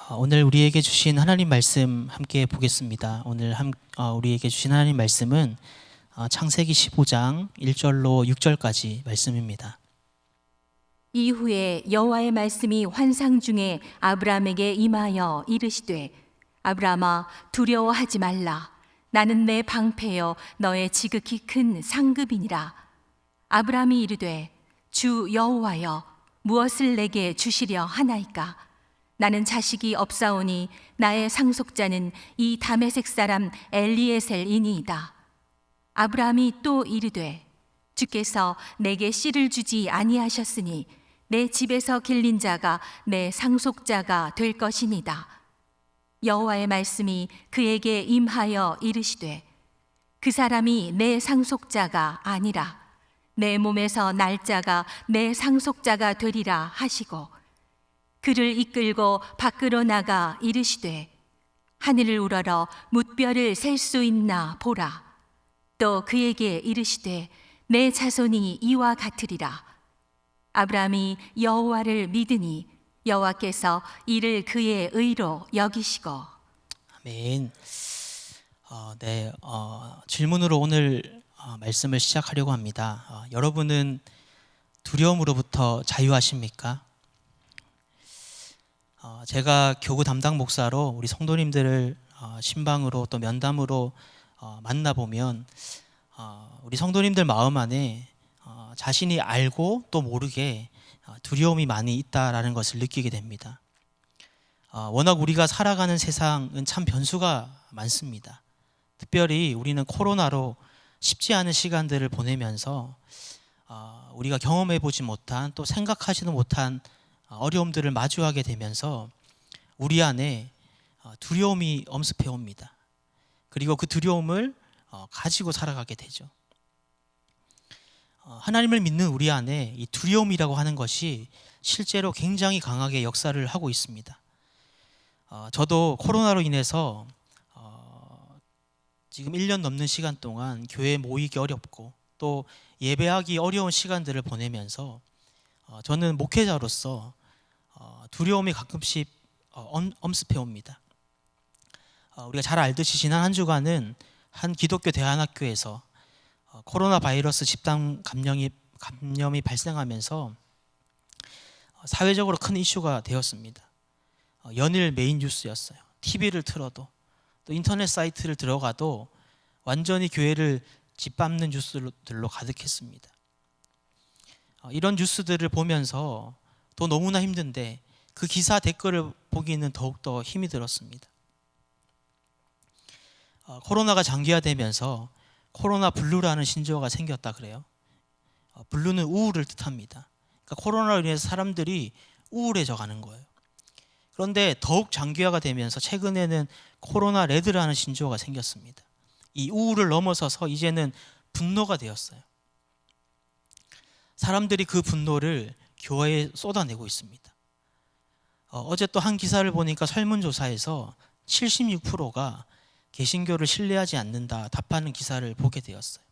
오늘 우리에게 주신 하나님 말씀 함께 보겠습니다. 오늘 우리에게 주신 하나님 말씀은 창세기 15장 1절로 6절까지 말씀입니다. 이후에 여호와의 말씀이 환상 중에 아브라함에게 임하여 이르시되, 아브라함아, 두려워하지 말라. 나는 내 방패여 너의 지극히 큰 상급이니라. 아브라함이 이르되, 주 여호와여, 무엇을 내게 주시려 하나이까? 나는 자식이 없사오니 나의 상속자는 이 다메섹 사람 엘리에셀이니이다. 아브라함이 또 이르되, 주께서 내게 씨를 주지 아니하셨으니 내 집에서 길린 자가 내 상속자가 될 것이니이다. 여호와의 말씀이 그에게 임하여 이르시되, 그 사람이 내 상속자가 아니라 내 몸에서 날 자가 내 상속자가 되리라 하시고, 그를 이끌고 밖으로 나가 이르시되, 하늘을 우러러 뭇별을 셀 수 있나 보라. 또 그에게 이르시되, 내 자손이 이와 같으리라. 아브라함이 여호와를 믿으니 여호와께서 이를 그의 의로 여기시고. 아멘. 질문으로 오늘 말씀을 시작하려고 합니다. 여러분은 두려움으로부터 자유하십니까? 제가 교구 담당 목사로 우리 성도님들을 신방으로 또 면담으로 만나보면 우리 성도님들 마음 안에 자신이 알고 또 모르게 두려움이 많이 있다라는 것을 느끼게 됩니다. 워낙 우리가 살아가는 세상은 참 변수가 많습니다. 특별히 우리는 코로나로 쉽지 않은 시간들을 보내면서 우리가 경험해보지 못한 또 생각하지도 못한 어려움들을 마주하게 되면서 우리 안에 두려움이 엄습해 옵니다. 그리고 그 두려움을 가지고 살아가게 되죠. 하나님을 믿는 우리 안에 이 두려움이라고 하는 것이 실제로 굉장히 강하게 역사를 하고 있습니다. 저도 코로나로 인해서 지금 1년 넘는 시간 동안 교회에 모이기 어렵고 또 예배하기 어려운 시간들을 보내면서 저는 목회자로서 두려움이 가끔씩 엄습해 옵니다. 우리가 잘 알듯이 지난 한 주간은 한 기독교 대안학교에서 코로나 바이러스 집단 감염이 발생하면서 사회적으로 큰 이슈가 되었습니다. 연일 메인 뉴스였어요. TV를 틀어도 또 인터넷 사이트를 들어가도 완전히 교회를 짓밟는 뉴스들로 가득했습니다. 이런 뉴스들을 보면서 또 너무나 힘든데 그 기사 댓글을 보기는 더욱더 힘이 들었습니다. 코로나가 장기화되면서 코로나 블루라는 신조어가 생겼다 그래요. 블루는 우울을 뜻합니다. 그러니까 코로나로 인해서 사람들이 우울해져 가는 거예요. 그런데 더욱 장기화가 되면서 최근에는 코로나 레드라는 신조어가 생겼습니다. 이 우울을 넘어서서 이제는 분노가 되었어요. 사람들이 그 분노를 교회에 쏟아내고 있습니다. 어제 또 한 기사를 보니까 설문조사에서 76%가 개신교를 신뢰하지 않는다 답하는 기사를 보게 되었어요.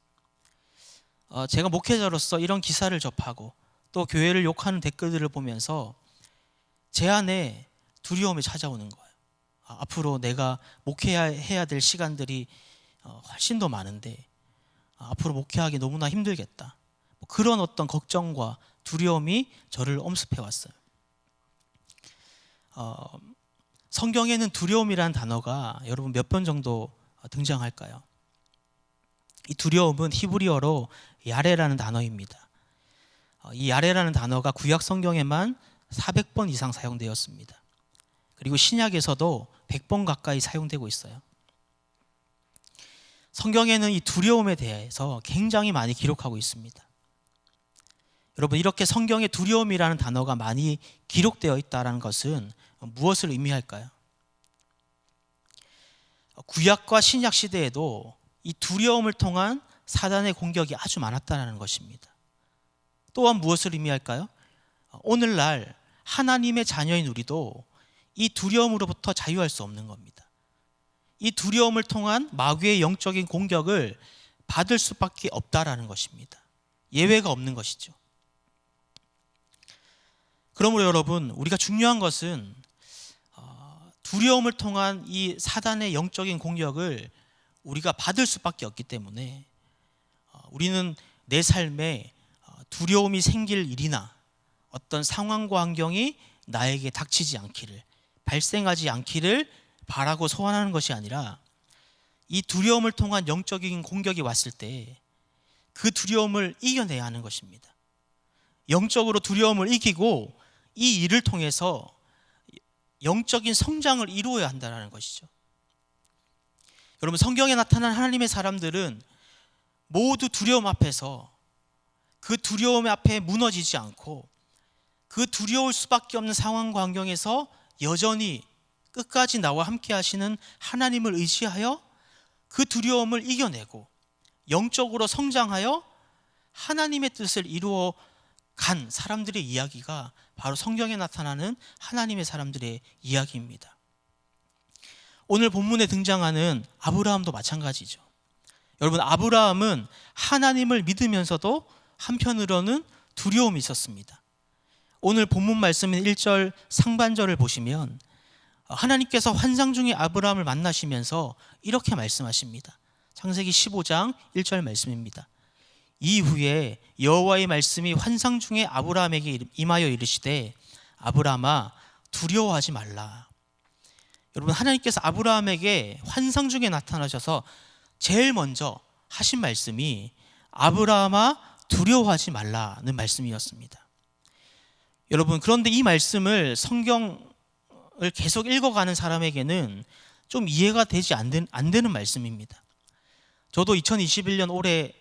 제가 목회자로서 이런 기사를 접하고 또 교회를 욕하는 댓글들을 보면서 제 안에 두려움이 찾아오는 거예요. 앞으로 내가 목회해야 될 시간들이 훨씬 더 많은데 앞으로 목회하기 너무나 힘들겠다. 그런 어떤 걱정과 두려움이 저를 엄습해 왔어요. 성경에는 두려움이라는 단어가 여러분 몇 번 정도 등장할까요? 이 두려움은 히브리어로 야레라는 단어입니다. 이 야레라는 단어가 구약 성경에만 400번 이상 사용되었습니다. 그리고 신약에서도 100번 가까이 사용되고 있어요. 성경에는 이 두려움에 대해서 굉장히 많이 기록하고 있습니다. 여러분, 이렇게 성경에 두려움이라는 단어가 많이 기록되어 있다는 것은 무엇을 의미할까요? 구약과 신약 시대에도 이 두려움을 통한 사단의 공격이 아주 많았다는 것입니다. 또한 무엇을 의미할까요? 오늘날 하나님의 자녀인 우리도 이 두려움으로부터 자유할 수 없는 겁니다. 이 두려움을 통한 마귀의 영적인 공격을 받을 수밖에 없다라는 것입니다. 예외가 없는 것이죠. 그러므로 여러분, 우리가 중요한 것은 두려움을 통한 이 사단의 영적인 공격을 우리가 받을 수밖에 없기 때문에 우리는 내 삶에 두려움이 생길 일이나 어떤 상황과 환경이 나에게 닥치지 않기를, 발생하지 않기를 바라고 소원하는 것이 아니라 이 두려움을 통한 영적인 공격이 왔을 때 그 두려움을 이겨내야 하는 것입니다. 영적으로 두려움을 이기고 이 일을 통해서 영적인 성장을 이루어야 한다는 것이죠. 여러분, 성경에 나타난 하나님의 사람들은 모두 두려움 앞에서 그 두려움 앞에 무너지지 않고 그 두려울 수밖에 없는 상황과 환경에서 여전히 끝까지 나와 함께 하시는 하나님을 의지하여 그 두려움을 이겨내고 영적으로 성장하여 하나님의 뜻을 이루어 간 사람들의 이야기가 바로 성경에 나타나는 하나님의 사람들의 이야기입니다. 오늘 본문에 등장하는 아브라함도 마찬가지죠. 여러분, 아브라함은 하나님을 믿으면서도 한편으로는 두려움이 있었습니다. 오늘 본문 말씀인 1절 상반절을 보시면 하나님께서 환상 중에 아브라함을 만나시면서 이렇게 말씀하십니다. 창세기 15장 1절 말씀입니다. 이후에 여호와의 말씀이 환상 중에 아브라함에게 임하여 이르시되 아브라함아 두려워하지 말라. 여러분, 하나님께서 아브라함에게 환상 중에 나타나셔서 제일 먼저 하신 말씀이 아브라함아 두려워하지 말라는 말씀이었습니다. 여러분, 그런데 이 말씀을 성경을 계속 읽어가는 사람에게는 좀 이해가 되지 안 되는 말씀입니다. 저도 2021년 올해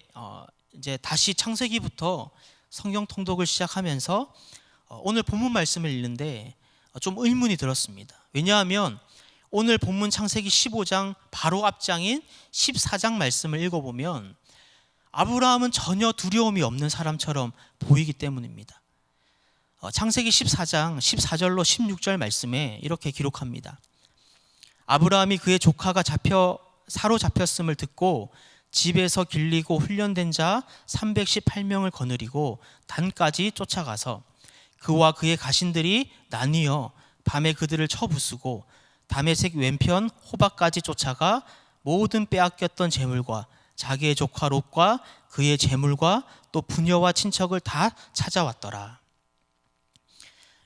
이제 다시 창세기부터 성경 통독을 시작하면서 오늘 본문 말씀을 읽는데 좀 의문이 들었습니다. 왜냐하면 오늘 본문 창세기 15장 바로 앞장인 14장 말씀을 읽어보면 아브라함은 전혀 두려움이 없는 사람처럼 보이기 때문입니다. 창세기 14장 14절로 16절 말씀에 이렇게 기록합니다. 아브라함이 그의 조카가 사로잡혔음을 듣고 집에서 길리고 훈련된 자 318명을 거느리고 단까지 쫓아가서 그와 그의 가신들이 나뉘어 밤에 그들을 쳐부수고 다메섹 왼편 호박까지 쫓아가 모든 빼앗겼던 재물과 자기의 조카 롯과 그의 재물과 또 부녀와 친척을 다 찾아왔더라.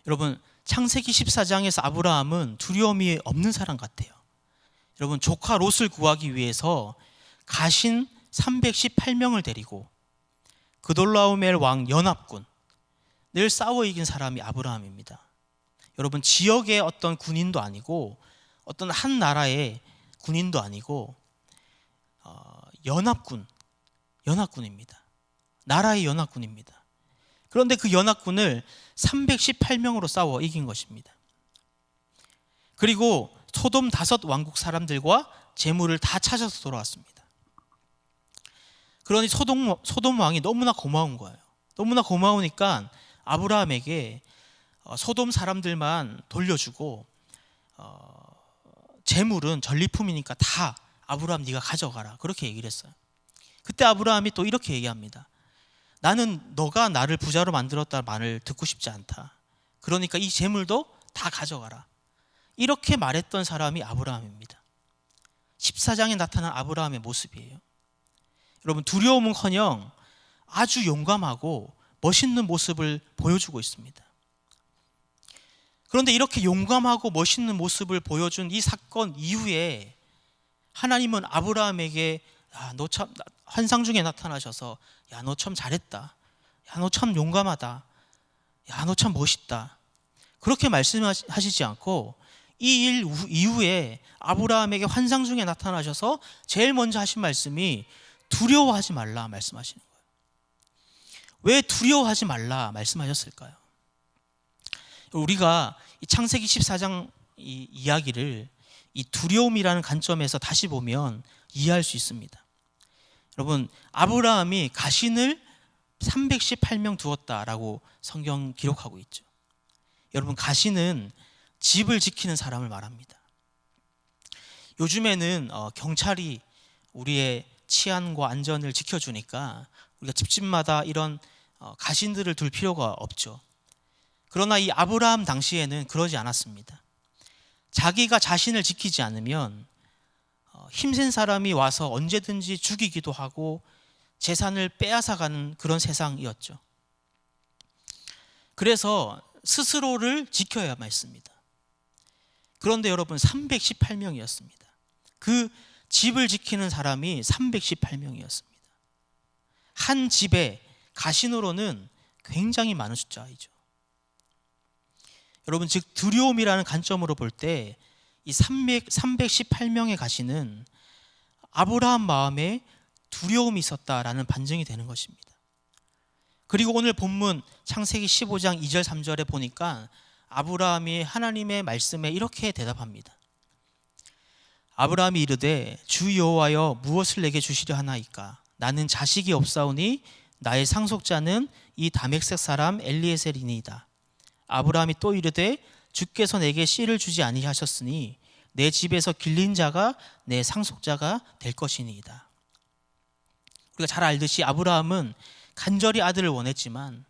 여러분, 창세기 14장에서 아브라함은 두려움이 없는 사람 같아요. 여러분, 조카 롯을 구하기 위해서 가신 318명을 데리고 그돌라오멜 왕 연합군, 늘 싸워 이긴 사람이 아브라함입니다. 여러분, 지역의 어떤 군인도 아니고 어떤 한 나라의 군인도 아니고 연합군입니다. 나라의 연합군입니다. 그런데 그 연합군을 318명으로 싸워 이긴 것입니다. 그리고 소돔 5 왕국 사람들과 재물을 다 찾아서 돌아왔습니다. 그러니 소돔 왕이 너무나 고마운 거예요. 너무나 고마우니까 아브라함에게 소돔 사람들만 돌려주고 재물은 전리품이니까 다 아브라함 네가 가져가라, 그렇게 얘기를 했어요. 그때 아브라함이 또 이렇게 얘기합니다. 나는 너가 나를 부자로 만들었다는 말을 듣고 싶지 않다. 그러니까 이 재물도 다 가져가라. 이렇게 말했던 사람이 아브라함입니다. 14장에 나타난 아브라함의 모습이에요. 여러분, 두려움은커녕 아주 용감하고 멋있는 모습을 보여주고 있습니다. 그런데 이렇게 용감하고 멋있는 모습을 보여준 이 사건 이후에 하나님은 아브라함에게 너 참 환상 중에 나타나셔서 너 참 잘했다, 너 참 용감하다, 너 참 멋있다, 그렇게 말씀하시지 않고 이 일 이후에 아브라함에게 환상 중에 나타나셔서 제일 먼저 하신 말씀이 두려워하지 말라 말씀하시는 거예요. 왜 두려워하지 말라 말씀하셨을까요? 우리가 이 창세기 14장 이 이야기를 이 두려움이라는 관점에서 다시 보면 이해할 수 있습니다. 여러분, 아브라함이 가신을 318명 두었다라고 성경 기록하고 있죠. 여러분, 가신은 집을 지키는 사람을 말합니다. 요즘에는 경찰이 우리의 치안과 안전을 지켜주니까 우리가 집집마다 이런 가신들을 둘 필요가 없죠. 그러나 이 아브라함 당시에는 그러지 않았습니다. 자기가 자신을 지키지 않으면 힘센 사람이 와서 언제든지 죽이기도 하고 재산을 빼앗아가는 그런 세상이었죠. 그래서 스스로를 지켜야만 했습니다. 그런데 여러분 318명이었습니다. 그 집을 지키는 사람이 318명이었습니다. 한 집에 가신으로는 굉장히 많은 숫자이죠. 여러분, 즉 두려움이라는 관점으로 볼 때 이 318명의 가신은 아브라함 마음에 두려움이 있었다라는 반증이 되는 것입니다. 그리고 오늘 본문 창세기 15장 2절 3절에 보니까 아브라함이 하나님의 말씀에 이렇게 대답합니다. 아브라함이 이르되 주 여호와여 무엇을 내게 주시려 하나이까? 나는 자식이 없사오니 나의 상속자는 이 다메섹 사람 엘리에셀이니이다. 아브라함이 또 이르되 주께서 내게 씨를 주지 아니하셨으니 내 집에서 길린 자가 내 상속자가 될 것이니이다. 우리가 잘 알듯이 아브라함은 간절히 아들을 원했지만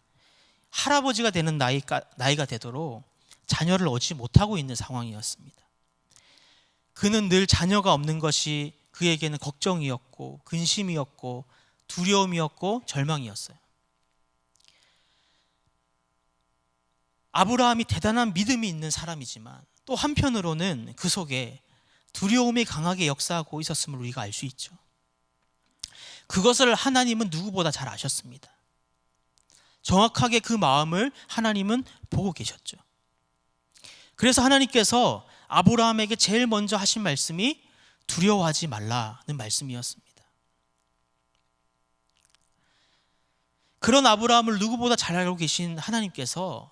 할아버지가 되는 나이가 되도록 자녀를 얻지 못하고 있는 상황이었습니다. 그는 늘 자녀가 없는 것이 그에게는 걱정이었고 근심이었고 두려움이었고 절망이었어요. 아브라함이 대단한 믿음이 있는 사람이지만 또 한편으로는 그 속에 두려움이 강하게 역사하고 있었음을 우리가 알 수 있죠. 그것을 하나님은 누구보다 잘 아셨습니다. 정확하게 그 마음을 하나님은 보고 계셨죠. 그래서 하나님께서 아브라함에게 제일 먼저 하신 말씀이 두려워하지 말라는 말씀이었습니다. 그런 아브라함을 누구보다 잘 알고 계신 하나님께서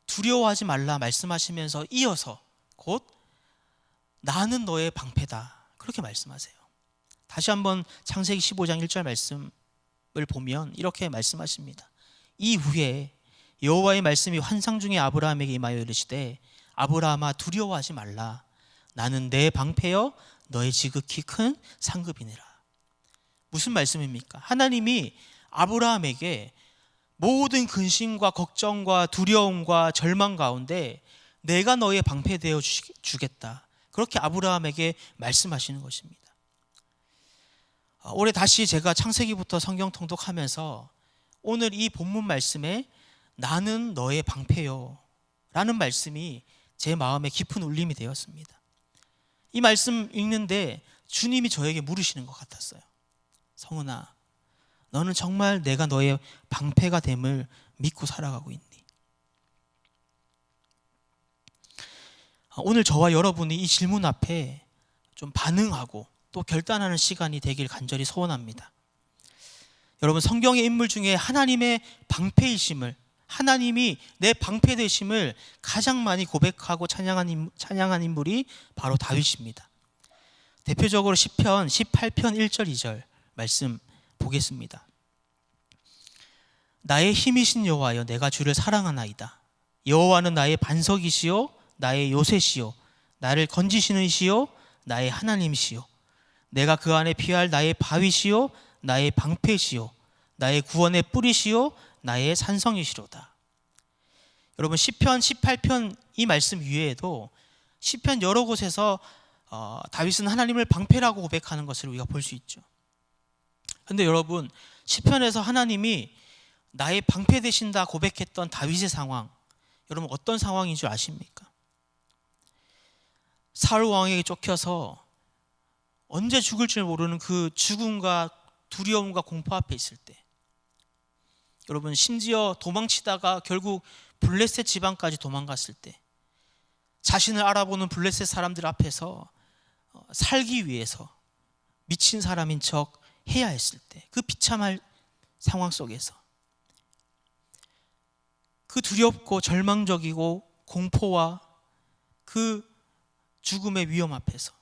두려워하지 말라 말씀하시면서 이어서 곧 나는 너의 방패다 그렇게 말씀하세요. 다시 한번 창세기 15장 1절 말씀을 보면 이렇게 말씀하십니다. 이후에 여호와의 말씀이 환상 중에 아브라함에게 임하여 이르시되 아브라함아 두려워하지 말라. 나는 내 방패여 너의 지극히 큰 상급이니라. 무슨 말씀입니까? 하나님이 아브라함에게 모든 근심과 걱정과 두려움과 절망 가운데 내가 너의 방패 되어 주겠다. 그렇게 아브라함에게 말씀하시는 것입니다. 올해 다시 제가 창세기부터 성경 통독하면서 오늘 이 본문 말씀에 나는 너의 방패요 라는 말씀이 제 마음에 깊은 울림이 되었습니다. 이 말씀 읽는데 주님이 저에게 물으시는 것 같았어요. 성은아, 너는 정말 내가 너의 방패가 됨을 믿고 살아가고 있니? 오늘 저와 여러분이 이 질문 앞에 좀 반응하고 또 결단하는 시간이 되길 간절히 소원합니다. 여러분, 성경의 인물 중에 하나님의 방패이심을, 하나님이 내 방패 되심을 가장 많이 고백하고 찬양한 인물이 바로 다윗입니다. 대표적으로 시편 18편 1절 2절 말씀 보겠습니다. 나의 힘이신 여호와여 내가 주를 사랑하나이다. 여호와는 나의 반석이시요 나의 요새시요 나를 건지시는 이시요 나의 하나님이시요 내가 그 안에 피할 나의 바위시요 나의 방패시요 나의 구원의 뿌리시요 나의 산성이시로다. 여러분, 시편 18편 이 말씀 위에도 시편 여러 곳에서 다윗은 하나님을 방패라고 고백하는 것을 우리가 볼 수 있죠. 그런데 여러분, 시편에서 하나님이 나의 방패 되신다 고백했던 다윗의 상황, 여러분 어떤 상황인 줄 아십니까? 사울 왕에게 쫓겨서 언제 죽을 줄 모르는 그 죽음과 두려움과 공포 앞에 있을 때, 여러분 심지어 도망치다가 결국 블레셋 지방까지 도망갔을 때, 자신을 알아보는 블레셋 사람들 앞에서 살기 위해서 미친 사람인 척 해야 했을 때, 그 비참할 상황 속에서 그 두렵고 절망적이고 공포와 그 죽음의 위험 앞에서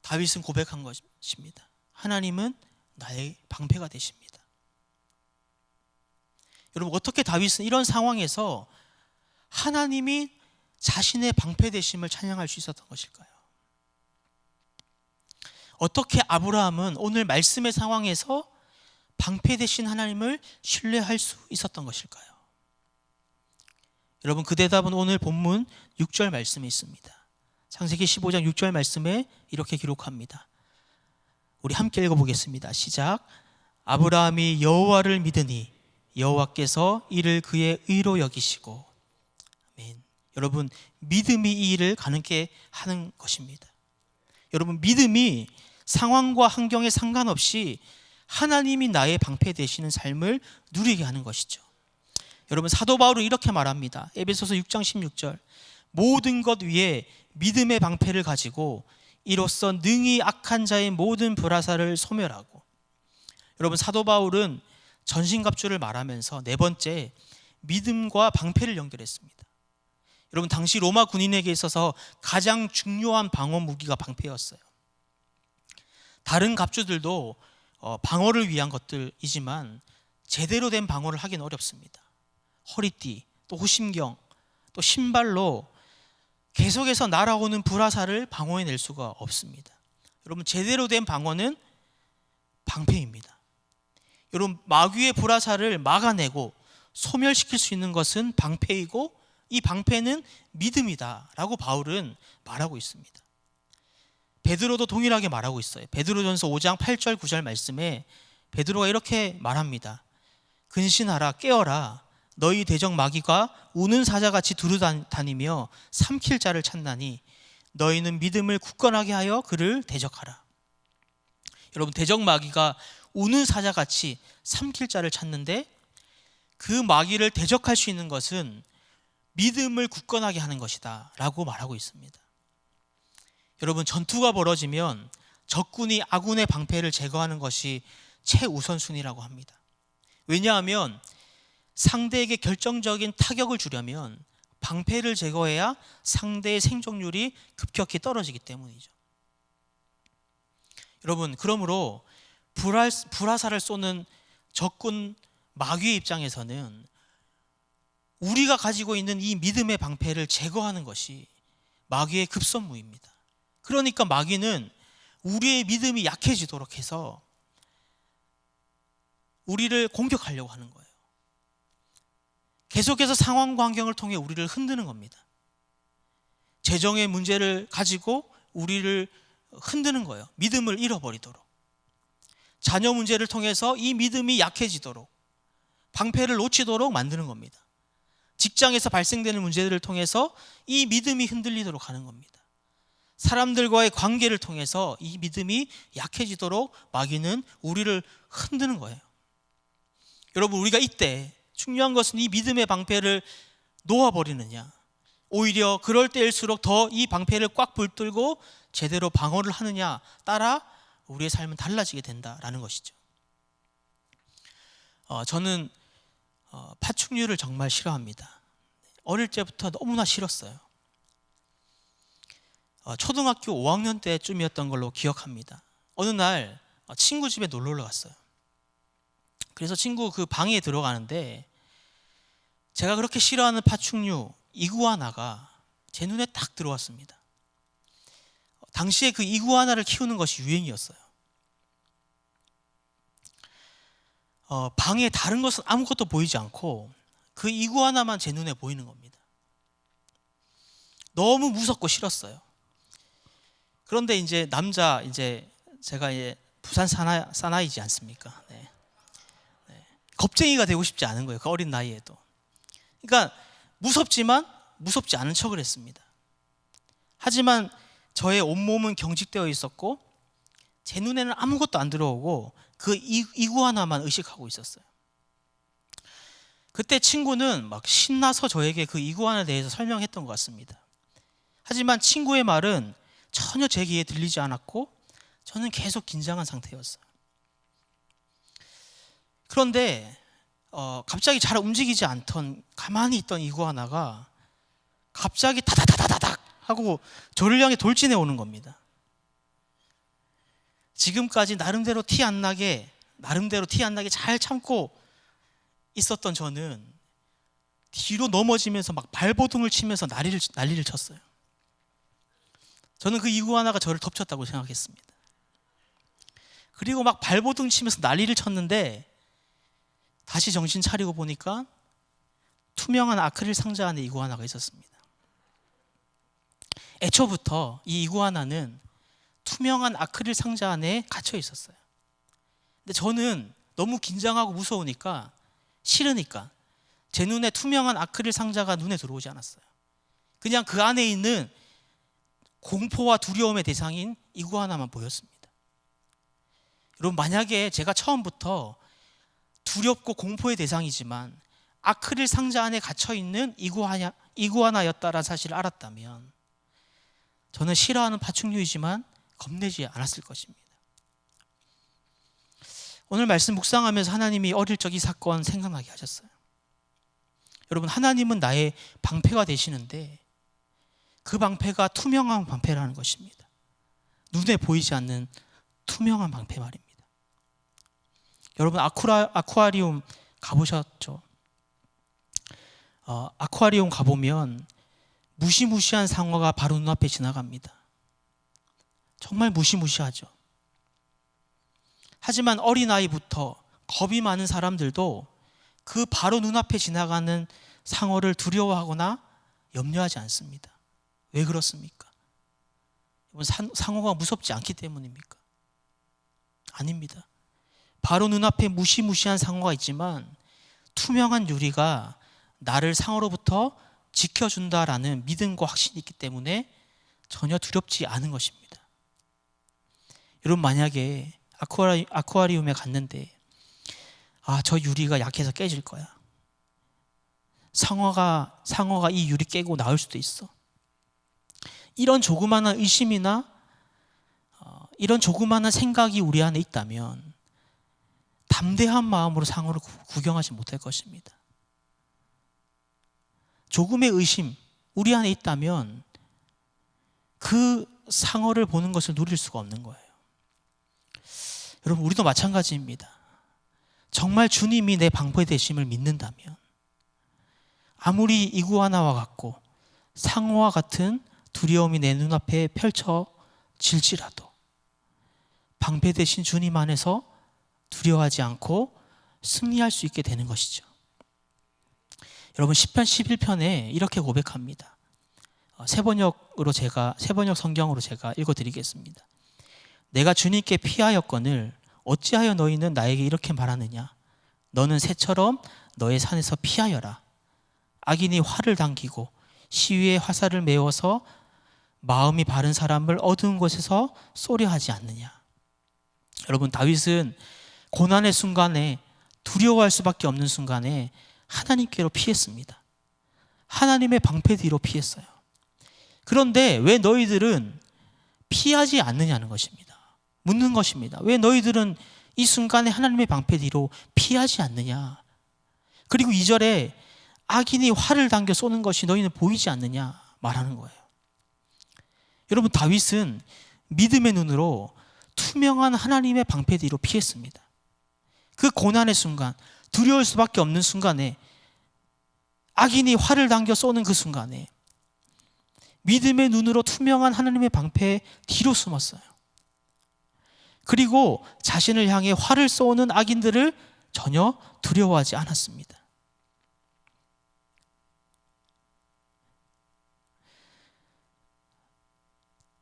다윗은 고백한 것입니다. 하나님은 나의 방패가 되십니다. 여러분, 어떻게 다윗은 이런 상황에서 하나님이 자신의 방패 되심을 찬양할 수 있었던 것일까요? 어떻게 아브라함은 오늘 말씀의 상황에서 방패 되신 하나님을 신뢰할 수 있었던 것일까요? 여러분, 그 대답은 오늘 본문 6절 말씀에 있습니다. 창세기 15장 6절 말씀에 이렇게 기록합니다. 우리 함께 읽어보겠습니다. 시작. 아브라함이 여호와를 믿으니 여호와께서 이를 그의 의로 여기시고. 아멘. 여러분, 믿음이 이 일을 가능케 하는 것입니다. 여러분, 믿음이 상황과 환경에 상관없이 하나님이 나의 방패 되시는 삶을 누리게 하는 것이죠. 여러분, 사도 바울은 이렇게 말합니다. 에베소서 6장 16절. 모든 것 위에 믿음의 방패를 가지고 이로써 능히 악한 자의 모든 불화살을 소멸하고. 여러분, 사도 바울은 전신갑주를 말하면서 네 번째 믿음과 방패를 연결했습니다. 여러분, 당시 로마 군인에게 있어서 가장 중요한 방어 무기가 방패였어요. 다른 갑주들도 방어를 위한 것들이지만 제대로 된 방어를 하기는 어렵습니다. 허리띠, 또 호심경, 또 신발로 계속해서 날아오는 불화살을 방어해낼 수가 없습니다. 여러분, 제대로 된 방어는 방패입니다. 여러분, 마귀의 불화살을 막아내고 소멸시킬 수 있는 것은 방패이고 이 방패는 믿음이다 라고 바울은 말하고 있습니다. 베드로도 동일하게 말하고 있어요. 베드로전서 5장 8절 9절 말씀에 베드로가 이렇게 말합니다. 근신하라, 깨어라. 너희 대적 마귀가 우는 사자같이 두루다니며 삼킬 자를 찾나니 너희는 믿음을 굳건하게 하여 그를 대적하라. 여러분, 대적 마귀가 우는 사자같이 삼킬 자를 찾는데 그 마귀를 대적할 수 있는 것은 믿음을 굳건하게 하는 것이다 라고 말하고 있습니다. 여러분, 전투가 벌어지면 적군이 아군의 방패를 제거하는 것이 최우선순위라고 합니다. 왜냐하면 상대에게 결정적인 타격을 주려면 방패를 제거해야 상대의 생존율이 급격히 떨어지기 때문이죠. 여러분, 그러므로 불화살을 쏘는 적군 마귀의 입장에서는 우리가 가지고 있는 이 믿음의 방패를 제거하는 것이 마귀의 급선무입니다. 그러니까 마귀는 우리의 믿음이 약해지도록 해서 우리를 공격하려고 하는 거예요. 계속해서 상황과 환경을 통해 우리를 흔드는 겁니다. 재정의 문제를 가지고 우리를 흔드는 거예요. 믿음을 잃어버리도록. 자녀 문제를 통해서 이 믿음이 약해지도록, 방패를 놓치도록 만드는 겁니다. 직장에서 발생되는 문제들을 통해서 이 믿음이 흔들리도록 하는 겁니다. 사람들과의 관계를 통해서 이 믿음이 약해지도록 마귀는 우리를 흔드는 거예요. 여러분, 우리가 이때 중요한 것은 이 믿음의 방패를 놓아버리느냐, 오히려 그럴 때일수록 더 이 방패를 꽉 붙들고 제대로 방어를 하느냐 따라 우리의 삶은 달라지게 된다라는 것이죠. 저는 파충류를 정말 싫어합니다. 어릴 때부터 너무나 싫었어요. 초등학교 5학년 때쯤이었던 걸로 기억합니다. 어느 날 친구 집에 놀러 갔어요. 그래서 친구 그 방에 들어가는데 제가 그렇게 싫어하는 파충류 이구아나가 제 눈에 딱 들어왔습니다. 당시에 그 이구아나를 키우는 것이 유행이었어요. 방에 다른 것은 아무것도 보이지 않고 그 이구아나만 제 눈에 보이는 겁니다. 너무 무섭고 싫었어요. 그런데 이제 제가 부산 사나이지 않습니까? 네. 겁쟁이가 되고 싶지 않은 거예요. 그 어린 나이에도. 그러니까 무섭지만 무섭지 않은 척을 했습니다. 하지만 저의 온몸은 경직되어 있었고 제 눈에는 아무것도 안 들어오고 그 이구아나만 의식하고 있었어요. 그때 친구는 막 신나서 저에게 그 이구아나에 대해서 설명했던 것 같습니다. 하지만 친구의 말은 전혀 제 귀에 들리지 않았고 저는 계속 긴장한 상태였어요. 그런데 갑자기 잘 움직이지 않던 가만히 있던 이구아나가 갑자기 다다다다닥 하고 저를 향해 돌진해 오는 겁니다. 지금까지 나름대로 티 안 나게 잘 참고 있었던 저는 뒤로 넘어지면서 막 발버둥을 치면서 난리를 쳤어요. 저는 그 이구아나가 저를 덮쳤다고 생각했습니다. 그리고 막 발버둥 치면서 난리를 쳤는데 다시 정신 차리고 보니까 투명한 아크릴 상자 안에 이구아나가 있었습니다. 애초부터 이 이구아나는 투명한 아크릴 상자 안에 갇혀 있었어요. 근데 저는 너무 긴장하고 무서우니까, 싫으니까 제 눈에 투명한 아크릴 상자가 눈에 들어오지 않았어요. 그냥 그 안에 있는 공포와 두려움의 대상인 이구아나만 보였습니다. 여러분, 만약에 제가 처음부터 두렵고 공포의 대상이지만 아크릴 상자 안에 갇혀있는 이구아나였다라는 사실을 알았다면 저는 싫어하는 파충류이지만 겁내지 않았을 것입니다. 오늘 말씀 묵상하면서 하나님이 어릴 적 이 사건 생각나게 하셨어요. 여러분, 하나님은 나의 방패가 되시는데 그 방패가 투명한 방패라는 것입니다. 눈에 보이지 않는 투명한 방패 말입니다. 여러분, 아쿠아리움 가보셨죠? 아쿠아리움 가보면 무시무시한 상어가 바로 눈앞에 지나갑니다. 정말 무시무시하죠. 하지만 어린아이부터 겁이 많은 사람들도 그 바로 눈앞에 지나가는 상어를 두려워하거나 염려하지 않습니다. 왜 그렇습니까? 상어가 무섭지 않기 때문입니까? 아닙니다. 바로 눈앞에 무시무시한 상어가 있지만 투명한 유리가 나를 상어로부터 지켜준다라는 믿음과 확신이 있기 때문에 전혀 두렵지 않은 것입니다. 여러분, 만약에 아쿠아리움에 갔는데 저 유리가 약해서 깨질 거야. 상어가 이 유리 깨고 나올 수도 있어. 이런 조그마한 의심이나 이런 조그마한 생각이 우리 안에 있다면 담대한 마음으로 상어를 구경하지 못할 것입니다. 조금의 의심, 우리 안에 있다면 그 상어를 보는 것을 누릴 수가 없는 거예요. 여러분, 우리도 마찬가지입니다. 정말 주님이 내 방패 되심을 믿는다면 아무리 이구아나와 같고 상어와 같은 두려움이 내 눈앞에 펼쳐질지라도 방패 되신 주님 안에서 두려워하지 않고 승리할 수 있게 되는 것이죠. 여러분, 시편 11편에 이렇게 고백합니다. 세번역 성경으로 제가 읽어드리겠습니다. 내가 주님께 피하였거늘 어찌하여 너희는 나에게 이렇게 말하느냐? 너는 새처럼 너의 산에서 피하여라. 악인이 활을 당기고 시위에 화살을 메워서 마음이 바른 사람을 어두운 곳에서 쏘려 하지 않느냐? 여러분, 다윗은 고난의 순간에, 두려워할 수밖에 없는 순간에 하나님께로 피했습니다. 하나님의 방패 뒤로 피했어요. 그런데 왜 너희들은 피하지 않느냐는 것입니다. 묻는 것입니다. 왜 너희들은 이 순간에 하나님의 방패 뒤로 피하지 않느냐? 그리고 2절에 악인이 활을 당겨 쏘는 것이 너희는 보이지 않느냐 말하는 거예요. 여러분, 다윗은 믿음의 눈으로 투명한 하나님의 방패 뒤로 피했습니다. 그 고난의 순간, 두려울 수밖에 없는 순간에, 악인이 활을 당겨 쏘는 그 순간에 믿음의 눈으로 투명한 하나님의 방패 뒤로 숨었어요. 그리고 자신을 향해 활을 쏘는 악인들을 전혀 두려워하지 않았습니다.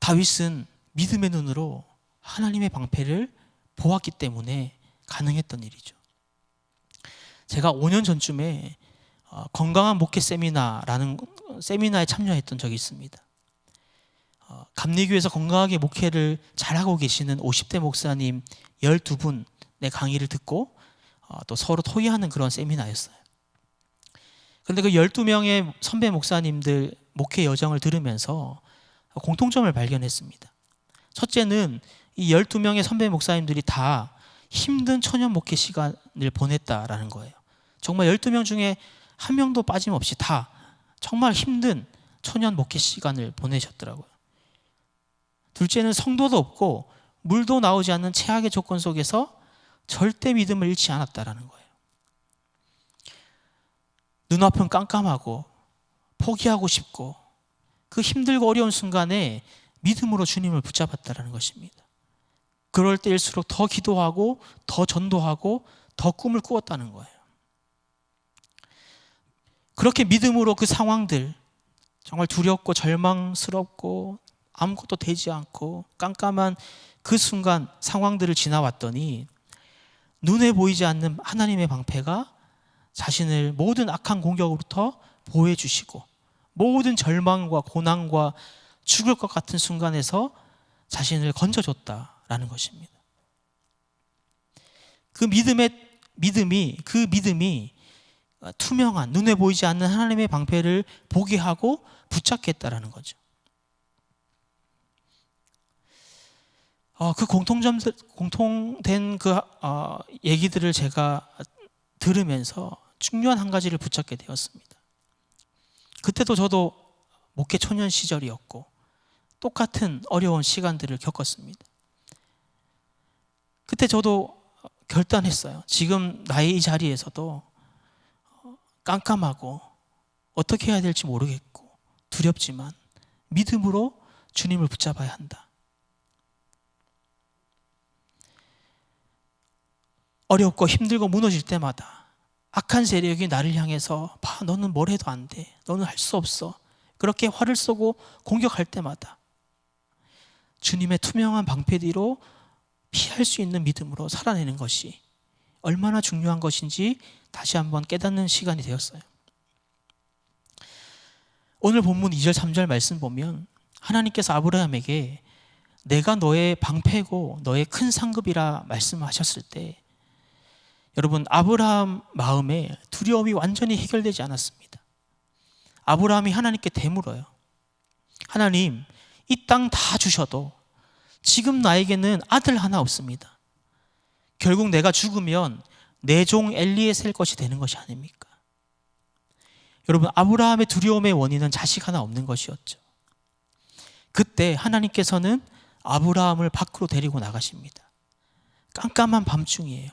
다윗은 믿음의 눈으로 하나님의 방패를 보았기 때문에 가능했던 일이죠. 제가 5년 전쯤에 건강한 목회 세미나라는 세미나에 참여했던 적이 있습니다. 감리교에서 건강하게 목회를 잘하고 계시는 50대 목사님 12분의 강의를 듣고 또 서로 토의하는 그런 세미나였어요. 그런데 그 12명의 선배 목사님들 목회 여정을 들으면서 공통점을 발견했습니다. 첫째는 이 12명의 선배 목사님들이 다 힘든 초년 목회 시간을 보냈다라는 거예요. 정말 12명 중에 한 명도 빠짐없이 다 정말 힘든 초년 목회 시간을 보내셨더라고요. 둘째는 성도도 없고 물도 나오지 않는 최악의 조건 속에서 절대 믿음을 잃지 않았다라는 거예요. 눈앞은 깜깜하고 포기하고 싶고 그 힘들고 어려운 순간에 믿음으로 주님을 붙잡았다라는 것입니다. 그럴 때일수록 더 기도하고 더 전도하고 더 꿈을 꾸었다는 거예요. 그렇게 믿음으로 그 상황들, 정말 두렵고 절망스럽고 아무것도 되지 않고 깜깜한 그 순간 상황들을 지나왔더니 눈에 보이지 않는 하나님의 방패가 자신을 모든 악한 공격으로부터 보호해 주시고 모든 절망과 고난과 죽을 것 같은 순간에서 자신을 건져줬다라는 것입니다. 그 믿음이 투명한 눈에 보이지 않는 하나님의 방패를 보게 하고 붙잡게 했다라는 거죠. 그 공통된 그 얘기들을 제가 들으면서 중요한 한 가지를 붙잡게 되었습니다. 그때도 저도 목회 초년 시절이었고 똑같은 어려운 시간들을 겪었습니다. 그때 저도 결단했어요. 지금 나의 이 자리에서도 깜깜하고 어떻게 해야 될지 모르겠고 두렵지만 믿음으로 주님을 붙잡아야 한다. 어렵고 힘들고 무너질 때마다 악한 세력이 나를 향해서 봐, 너는 뭘 해도 안 돼. 너는 할 수 없어. 그렇게 화를 쏘고 공격할 때마다 주님의 투명한 방패 뒤로 피할 수 있는 믿음으로 살아내는 것이 얼마나 중요한 것인지 다시 한번 깨닫는 시간이 되었어요. 오늘 본문 2절 3절 말씀 보면 하나님께서 아브라함에게 내가 너의 방패고 너의 큰 상급이라 말씀하셨을 때 여러분 아브라함 마음에 두려움이 완전히 해결되지 않았습니다. 아브라함이 하나님께 되물어요. 하나님, 이 땅 다 주셔도 지금 나에게는 아들 하나 없습니다. 결국 내가 죽으면 내 종 엘리에셀 것이 되는 것이 아닙니까? 여러분 아브라함의 두려움의 원인은 자식 하나 없는 것이었죠. 그때 하나님께서는 아브라함을 밖으로 데리고 나가십니다. 깜깜한 밤중이에요.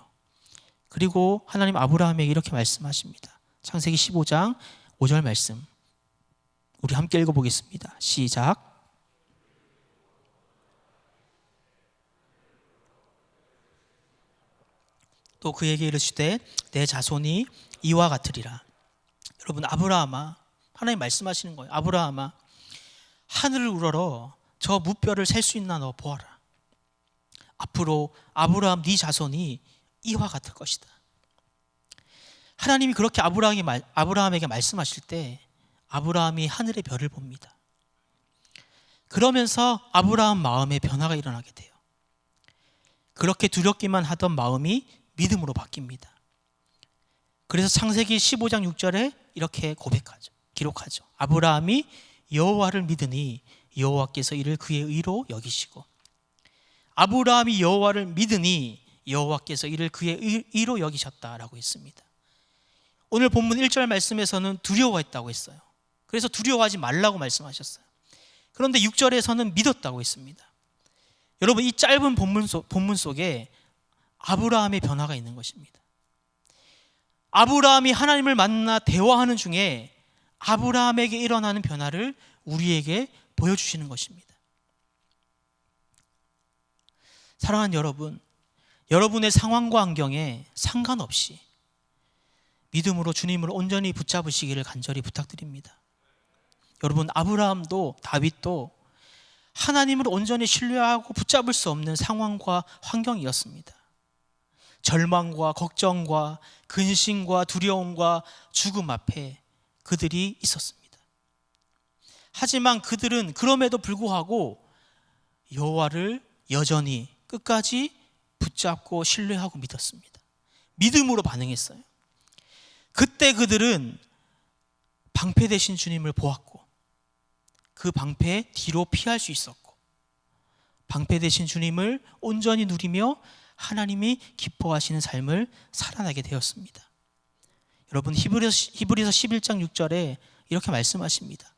그리고 하나님 아브라함에게 이렇게 말씀하십니다. 창세기 15장 5절 말씀 우리 함께 읽어보겠습니다. 시작. 또 그에게 이르시되 내 자손이 이와 같으리라. 여러분 아브라함아, 하나님 말씀하시는 거예요. 아브라함아, 하늘을 우러러 저 무뼈를 셀 수 있나 너 보아라. 앞으로 아브라함 네 자손이 이와 같을 것이다. 하나님이 그렇게 아브라함에게 말씀하실 때 아브라함이 하늘의 별을 봅니다. 그러면서 아브라함 마음에 변화가 일어나게 돼요. 그렇게 두렵기만 하던 마음이 믿음으로 바뀝니다. 그래서 창세기 15장 6절에 이렇게 고백하죠. 기록하죠. 아브라함이 여호와를 믿으니 여호와께서 이를 그의 의로 여기시고 아브라함이 여호와를 믿으니 여호와께서 이를 그의 의로 여기셨다라고 했습니다. 오늘 본문 1절 말씀에서는 두려워했다고 했어요. 그래서 두려워하지 말라고 말씀하셨어요. 그런데 6절에서는 믿었다고 했습니다. 여러분 이 짧은 본문 속에 아브라함의 변화가 있는 것입니다. 아브라함이 하나님을 만나 대화하는 중에 아브라함에게 일어나는 변화를 우리에게 보여주시는 것입니다. 사랑하는 여러분, 여러분의 상황과 환경에 상관없이 믿음으로 주님을 온전히 붙잡으시기를 간절히 부탁드립니다. 여러분 아브라함도 다윗도 하나님을 온전히 신뢰하고 붙잡을 수 없는 상황과 환경이었습니다. 절망과 걱정과 근심과 두려움과 죽음 앞에 그들이 있었습니다. 하지만 그들은 그럼에도 불구하고 여호와를 여전히 끝까지 붙잡고 신뢰하고 믿었습니다. 믿음으로 반응했어요. 그때 그들은 방패 되신 주님을 보았고 그 방패 뒤로 피할 수 있었고 방패 되신 주님을 온전히 누리며 하나님이 기뻐하시는 삶을 살아나게 되었습니다. 여러분 히브리서 11장 6절에 이렇게 말씀하십니다.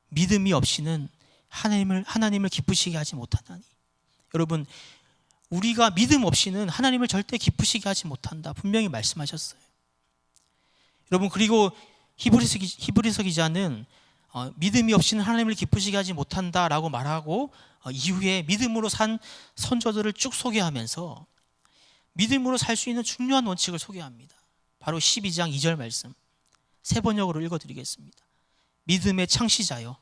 믿음이 없이는 하나님을 기쁘시게 하지 못하나니. 여러분 우리가 믿음 없이는 하나님을 절대 기쁘시게 하지 못한다 분명히 말씀하셨어요. 여러분 그리고 히브리서 기자는 믿음이 없이는 하나님을 기쁘시게 하지 못한다라고 말하고 이후에 믿음으로 산 선조들을 쭉 소개하면서 믿음으로 살 수 있는 중요한 원칙을 소개합니다. 바로 12장 2절 말씀 세 번역으로 읽어드리겠습니다. 믿음의 창시자요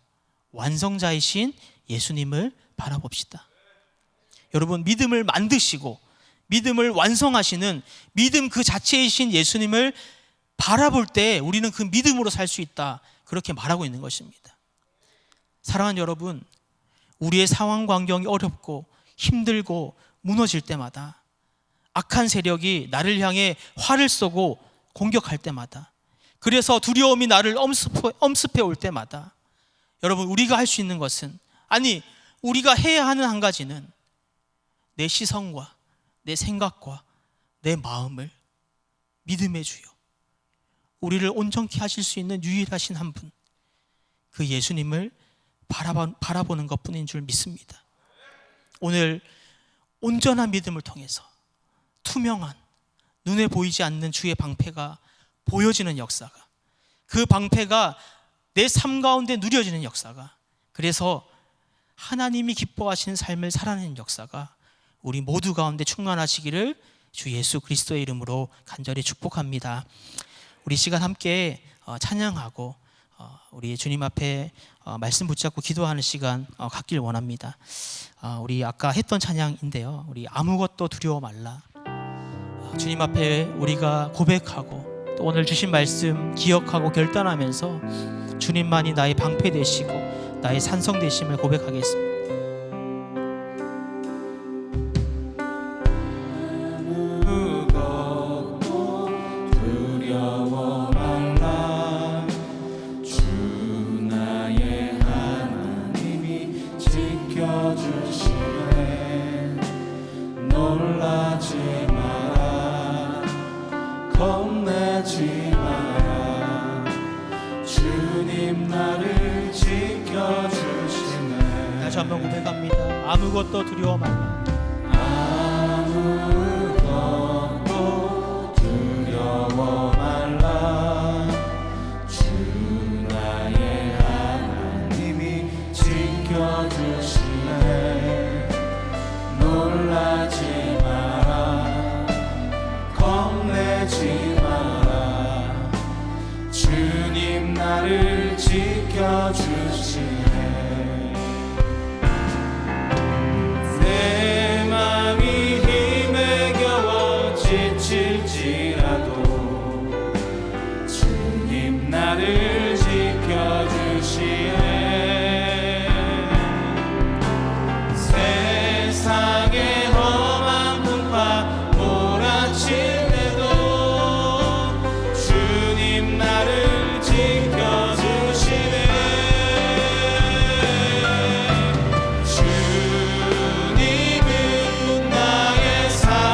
완성자이신 예수님을 바라봅시다. 여러분, 믿음을 만드시고 믿음을 완성하시는 믿음 그 자체이신 예수님을 바라볼 때 우리는 그 믿음으로 살 수 있다, 그렇게 말하고 있는 것입니다. 사랑하는 여러분, 우리의 상황 환경이 어렵고 힘들고 무너질 때마다, 악한 세력이 나를 향해 활을 쏘고 공격할 때마다, 그래서 두려움이 나를 엄습해 올 때마다, 여러분, 우리가 할 수 있는 것은, 아니 우리가 해야 하는 한 가지는 내 시선과 내 생각과 내 마음을 믿음의 주요, 우리를 온전케 하실 수 있는 유일하신 한 분, 그 예수님을 바라보는 것뿐인 줄 믿습니다. 오늘 온전한 믿음을 통해서 투명한, 눈에 보이지 않는 주의 방패가 보여지는 역사가, 그 방패가 내 삶 가운데 누려지는 역사가, 그래서 하나님이 기뻐하시는 삶을 살아내는 역사가 우리 모두 가운데 충만하시기를 주 예수 그리스도의 이름으로 간절히 축복합니다. 우리 시간 함께 찬양하고 우리 주님 앞에 말씀 붙잡고 기도하는 시간 갖길 원합니다. 우리 아까 했던 찬양인데요, 우리 아무것도 두려워 말라. 주님 앞에 우리가 고백하고 또 오늘 주신 말씀 기억하고 결단하면서 주님만이 나의 방패 되시고 나의 산성 되심을 고백하겠습니다. 다시 한번 고백합니다. 아무것도 두려워 말라. 아무것도 두려워 말라. 주 나의 하나님이 지켜주시네. 놀라지 마라, 겁내지 마라. 주님 나를 지켜주시네. 나를 지켜주시네. 세상의 험한 풍파 몰아칠 때도 주님 나를 지켜주시네. 주님은 나의 산성,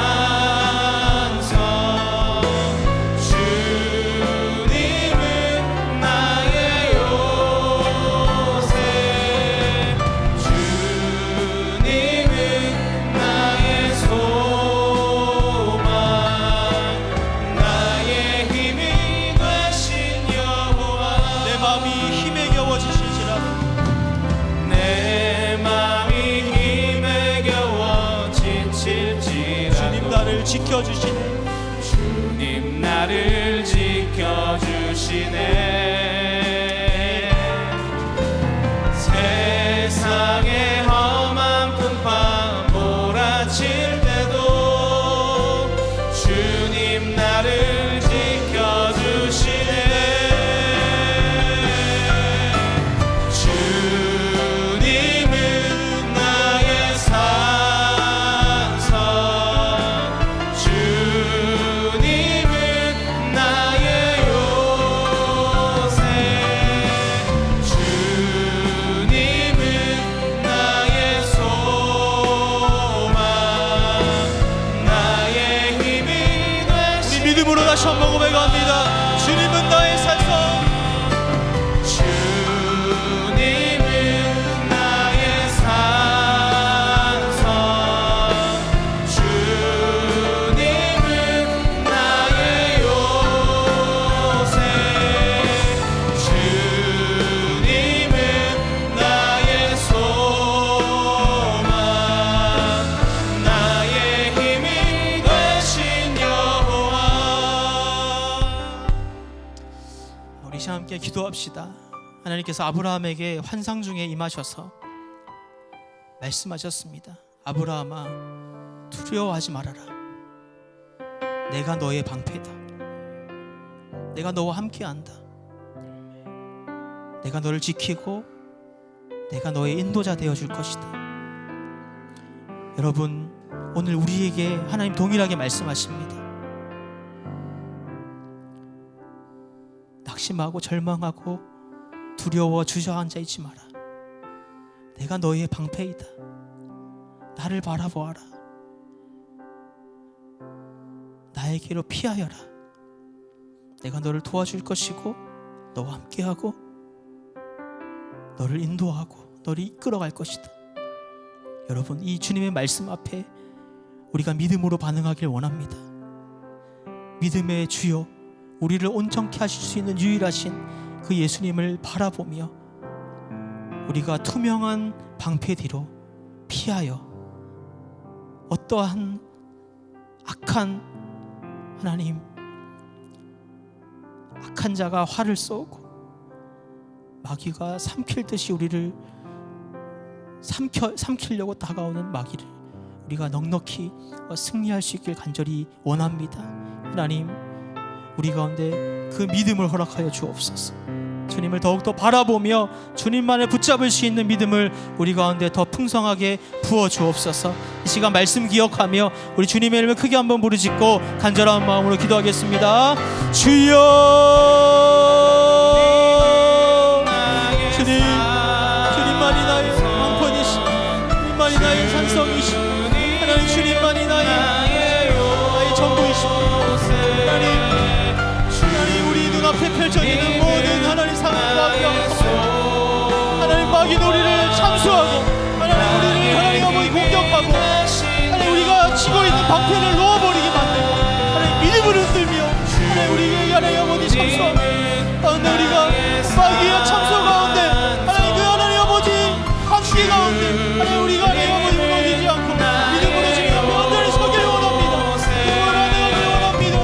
지켜주시네. 주님 나를 지켜주시네. 세상의 험한 풍파 몰아칠 때도 주님 나를 지켜주시네. 주님은 나의 산성, 주님은 나의 요새, 주님은 나의 소망, 나의 힘이 되시. 우리 믿음으로 다시 한번 고백합니다. 주님은 나의 산성, 주님은 나의 산성, 주님은 나의 요새, 주님은 나의 소망, 나의 힘이 되신 여호와. 우리 시간 함께 기도합시다. 하나님께서 아브라함에게 환상 중에 임하셔서 말씀하셨습니다. 아브라함아, 두려워하지 말아라. 내가 너의 방패다. 내가 너와 함께한다. 내가 너를 지키고 내가 너의 인도자 되어줄 것이다. 여러분, 오늘 우리에게 하나님 동일하게 말씀하십니다. 낙심하고 절망하고 두려워 주저앉아 있지 마라. 내가 너의 방패이다. 나를 바라보아라. 나에게로 피하여라. 내가 너를 도와줄 것이고 너와 함께하고 너를 인도하고 너를 이끌어갈 것이다. 여러분, 이 주님의 말씀 앞에 우리가 믿음으로 반응하길 원합니다. 믿음의 주요, 우리를 온전케 하실 수 있는 유일하신 그 예수님을 바라보며 우리가 투명한 방패 뒤로 피하여 어떠한 악한 하나님, 악한 자가 활을 쏘고 마귀가 삼킬듯이 우리를 삼키려고 다가오는 마귀를 우리가 넉넉히 승리할 수 있길 간절히 원합니다. 하나님, 우리 가운데 그 믿음을 허락하여 주옵소서. 주님을 더욱더 바라보며 주님만을 붙잡을 수 있는 믿음을 우리 가운데 더 풍성하게 부어 주옵소서. 이 시간 말씀 기억하며 우리 주님의 이름을 크게 한번 부르짖고 간절한 마음으로 기도하겠습니다. 주여, 주님만이 나의 방편이시, 주님만이 나의 산성이시, 하나님 주님만이 나의 전부이십니다. 하나님, 우리 눈앞에 펼쳐지는 모든 하나님 상황과 경험, 하나님 마귀는 우리를 참수하고 하나님 우리를 하나님 아버지 공격하고 하나님 우리가 치고 있는 방패를 놓아버리게 만들고 하나님 믿음을 흔들며 하나님 우리에게 하나님 아버지 참수하고 가운데 우리가 마귀의 참수 가운데 하나님 그 하나님 아버지 함께 가운데 하나님 우리가 하나님 아버지 무너지지 않고 믿음으로 지금 완전히 서기를 원합니다. 그걸 하나님 원합니다.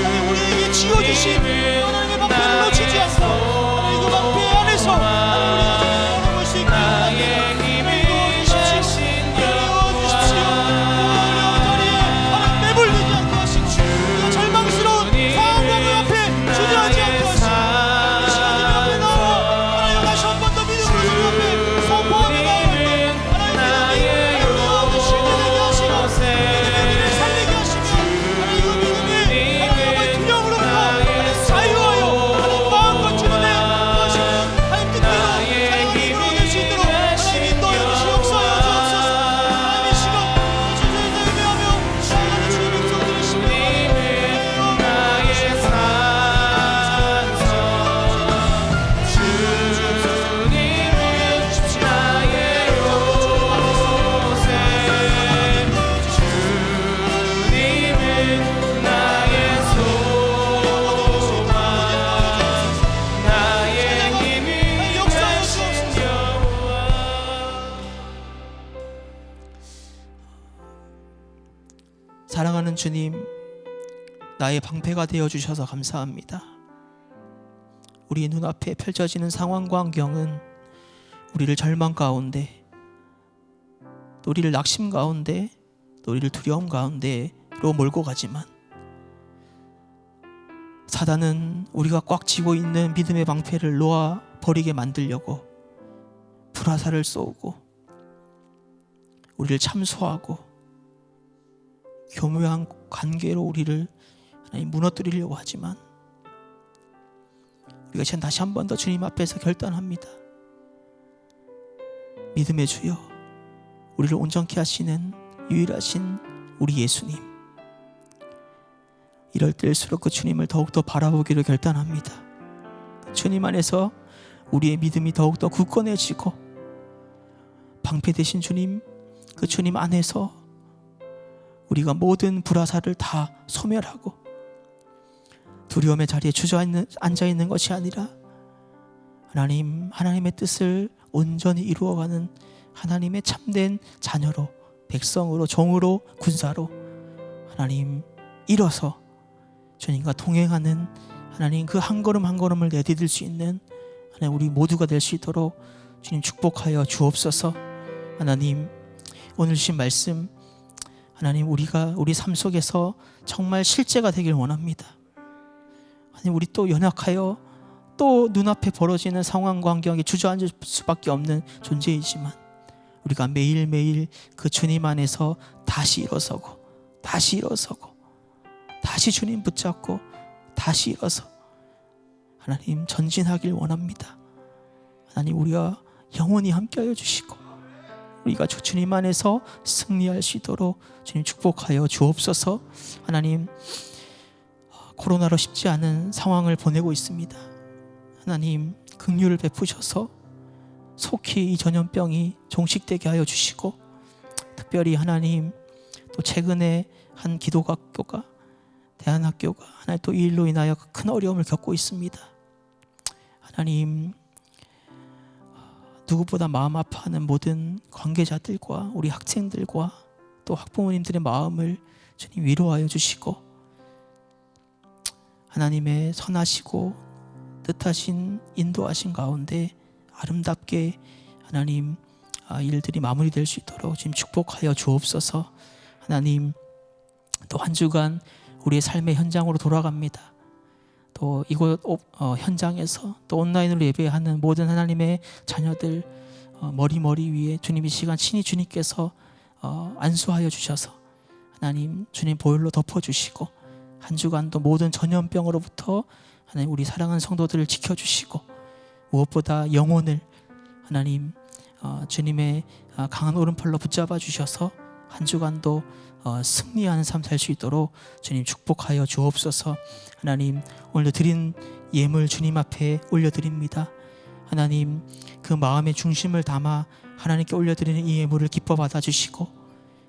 하나님 우리에게 지어주신 하나님의 방패를 놓치지 않고 하나님 그 방패 안에서 하나님 우리가 지금 걸어볼 수 있게 하나님 도와주십시오. 도와주십시오. 그 어려운 자리에 하나님 매몰되지 않게 하시고 우리가 절망스러운 상황과 그 앞에 주저하지 않게 하시고 이 시간 주님 앞에 나와 하나님 다시 한 번 더 믿음으로 주님 앞에 선포하며 나아갈 때 하나님 믿음이 하나님 실제되게 하시고 믿음을 살리게 하시며 하나님 그 믿음이 하나님 아버지 두려움으로부터 하나님 자유하여 하나님 마음과 주님의 하시는 하나님 뜻대로 자유하게 이루어질 수 있도록 하나님 인도하여 주시옵소서. 하나님 이 시간 주님에서 예배하며 하나님 주의 백성들의 심령을 나의 산성 주님은 나의 요새 주님은 나의 소망 나의 힘이 되신 여호와. 사랑하는 주님, 나의 방패가 되어 주셔서 감사합니다. 우리 눈앞에 펼쳐지는 상황과 환경은 우리를 절망 가운데, 또 우리를 낙심 가운데, 또 우리를 두려움 가운데로 몰고 가지만 사단은 우리가 꽉 쥐고 있는 믿음의 방패를 놓아 버리게 만들려고 불화살을 쏘고 우리를 참소하고 교묘한 관계로 우리를 하나님 무너뜨리려고 하지만 우리가 지금 다시 한 번 더 주님 앞에서 결단합니다. 믿음의 주여, 우리를 온전케 하시는 유일하신 우리 예수님, 이럴 때일수록 그 주님을 더욱더 바라보기를 결단합니다. 주님 안에서 우리의 믿음이 더욱더 굳건해지고 방패 되신 주님, 그 주님 안에서 우리가 모든 불화살을 다 소멸하고 두려움의 자리에 주저앉아 있는 것이 아니라 하나님의 뜻을 온전히 이루어가는 하나님의 참된 자녀로, 백성으로, 종으로, 군사로 하나님 일어서 주님과 동행하는 하나님 그 한 걸음 한 걸음을 내디딜 수 있는 하나님 우리 모두가 될 수 있도록 주님 축복하여 주옵소서. 하나님 오늘 주신 말씀 하나님 우리가 우리 삶 속에서 정말 실제가 되길 원합니다. 하나님 우리 또 연약하여 또 눈앞에 벌어지는 상황과 환경에 주저앉을 수밖에 없는 존재이지만 우리가 매일매일 그 주님 안에서 다시 일어서고 다시 주님 붙잡고 다시 일어서 하나님 전진하길 원합니다. 하나님 우리가 영원히 함께하여 주시고 우리가 주님 안에서 승리할 수 있도록 주님 축복하여 주옵소서. 하나님 코로나로 쉽지 않은 상황을 보내고 있습니다. 하나님 긍휼을 베푸셔서 속히 이 전염병이 종식되게 하여 주시고 특별히 하나님 또 최근에 한 기독학교가 대안학교가 하나님 또 이 일로 인하여 큰 어려움을 겪고 있습니다. 하나님 누구보다 마음 아파하는 모든 관계자들과 우리 학생들과 또 학부모님들의 마음을 주님 위로하여 주시고 하나님의 선하시고 뜻하신 인도하신 가운데 아름답게 하나님 일들이 마무리될 수 있도록 지금 축복하여 주옵소서. 하나님 또 한 주간 우리의 삶의 현장으로 돌아갑니다. 또 이곳 현장에서 또 온라인으로 예배하는 모든 하나님의 자녀들 머리 위에 주님 이 시간 친히 주님께서 안수하여 주셔서 하나님 주님 보혈로 덮어주시고 한 주간도 모든 전염병으로부터 하나님 우리 사랑하는 성도들을 지켜주시고 무엇보다 영혼을 하나님 주님의 강한 오른팔로 붙잡아 주셔서 한 주간도 승리하는 삶 살 수 있도록 주님 축복하여 주옵소서. 하나님 오늘도 드린 예물 주님 앞에 올려드립니다. 하나님 그 마음의 중심을 담아 하나님께 올려드리는 이 예물을 기뻐 받아주시고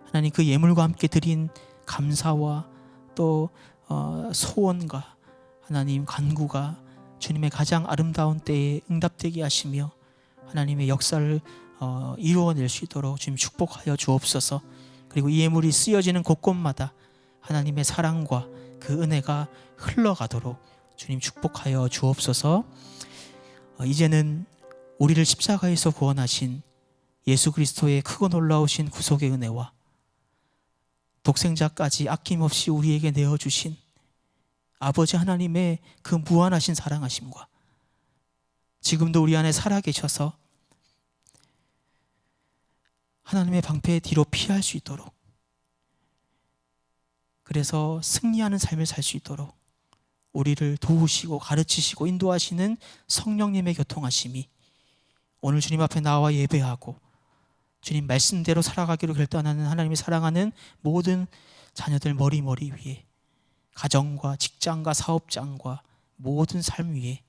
하나님 그 예물과 함께 드린 감사와 또 소원과 하나님 간구가 주님의 가장 아름다운 때에 응답되게 하시며 하나님의 역사를 이루어낼 수 있도록 주님 축복하여 주옵소서. 그리고 이 예물이 쓰여지는 곳곳마다 하나님의 사랑과 그 은혜가 흘러가도록 주님 축복하여 주옵소서. 이제는 우리를 십자가에서 구원하신 예수 그리스도의 크고 놀라우신 구속의 은혜와 독생자까지 아낌없이 우리에게 내어주신 아버지 하나님의 그 무한하신 사랑하심과 지금도 우리 안에 살아계셔서 하나님의 방패 뒤로 피할 수 있도록 그래서 승리하는 삶을 살 수 있도록 우리를 도우시고 가르치시고 인도하시는 성령님의 교통하심이 오늘 주님 앞에 나와 예배하고 주님 말씀대로 살아가기로 결단하는 하나님이 사랑하는 모든 자녀들 머리 위에 가정과 직장과 사업장과 모든 삶 위에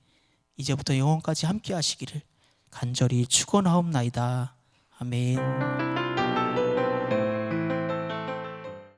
이제부터 영원까지 함께 하시기를 간절히 축원하옵나이다. 아멘.